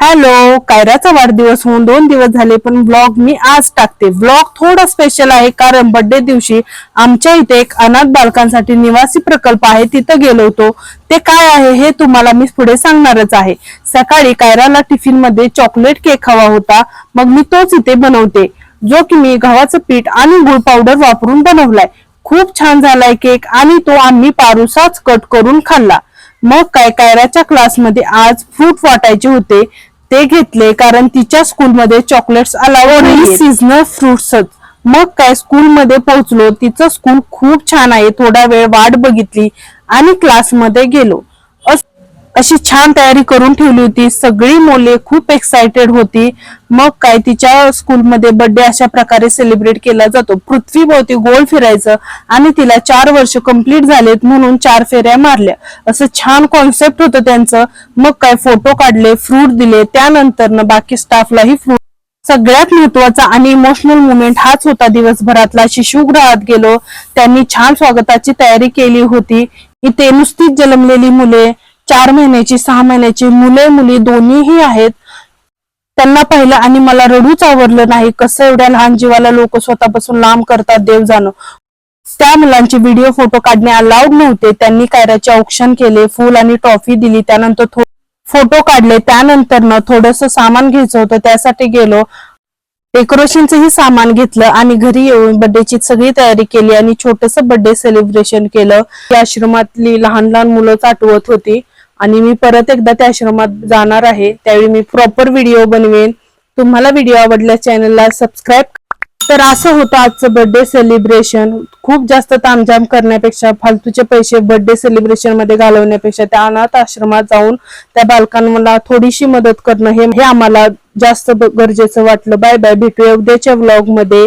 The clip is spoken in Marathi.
हॅलो, कायराचा वाढदिवस होऊन 2 दिवस झाले, पण व्लॉग मी आज टाकते. व्लॉग थोडा स्पेशल आहे कारण बर्थडे दिवशी आमच्या इथे एक अनाथ बालकांसाठी निवासी प्रकल्प आहे, तिथं गेलो होतो. ते काय आहे हे तुम्हाला मी पुढे सांगणारच आहे. सकाळी कायराला टिफिन मध्ये चॉकलेट केक हवा होता, मग मी तोच इथे बनवते, जो की मी गव्हाचं पीठ आणि गुळ पावडर वापरून बनवलाय. खूप छान झालाय केक आणि तो आम्ही पारुसाच कट करून खाल्ला. मग काय, कायराच्या क्लासमध्ये आज फ्रूट वाटायचे होते, ते घेतले कारण तिच्या स्कूलमध्ये चॉकलेट्स अलाउड नाही, सीझनल फ्रुट्सच. मग काय, स्कूलमध्ये पोहोचलो. तिचं स्कूल खूप छान आहे. थोडा वेळ वाट बघितली आणि क्लासमध्ये गेलो. अशी छान तयारी करून ठेवली होती. सगळी मुले खूप एक्साइटेड होती. मग काय, तिच्या स्कूलमध्ये बर्थडे अशा प्रकारे सेलिब्रेट केला जातो. पृथ्वीभोवती गोल फिरायचं आणि तिला 4 वर्ष कंप्लीट झालेत म्हणून 4 फेऱ्या मारल्या, असं छान कॉन्सेप्ट होतं त्यांचं. मग काय, फोटो काढले, फ्रूट दिले, त्यानंतर बाकी स्टाफलाही फ्रूट. सगळ्यात महत्वाचा आणि इमोशनल मुमेंट हाच होता दिवसभरातला. शिशुगृहात गेलो, त्यांनी छान स्वागताची तयारी केली होती. इथे नुसतीच जन्मलेली मुले, 4 महिन्याची 6 महिन्याची मुले मुली दोन्हीही आहेत. त्यांना पाहिलं आणि मला रडूच आवरलं नाही. कसं एवढ्या लहान जीवाला लोक स्वतःपासून लांब करतात, देव जाणो. त्या मुलांचे व्हिडिओ फोटो काढणे अलाउड नव्हते. त्यांनी कायराचे औक्षण केले, फुल आणि ट्रॉफी दिली, त्यानंतर फोटो काढले. त्यानंतर थोडस सामान घ्यायचं होतं, त्यासाठी गेलो. डेकोरेशनचंही सामान घेतलं आणि घरी येऊन बर्थडेची सगळी तयारी केली आणि छोटस बर्थडे सेलिब्रेशन केलं. या आश्रमातली लहान लहान मुलंच आठवत होती आणि मी परत एकदा त्या आश्रमात जाणार आहे, त्यावेळी मी प्रॉपर व्हिडिओ बनवेन. तुम्हाला व्हिडिओ आवडल्यास चॅनलला सबस्क्राईब. तर असं होतं आजचं बर्थडे सेलिब्रेशन. खूप जास्त तामझाम करण्यापेक्षा, फालतूचे पैसे बर्थडे सेलिब्रेशन मध्ये घालवण्यापेक्षा त्या अनाथ आश्रमात जाऊन त्या बालकांना थोडीशी मदत करणं हे आम्हाला जास्त गरजेचं वाटलं. बाय बाय, भेटूया उद्याच्या व्लॉग मध्ये.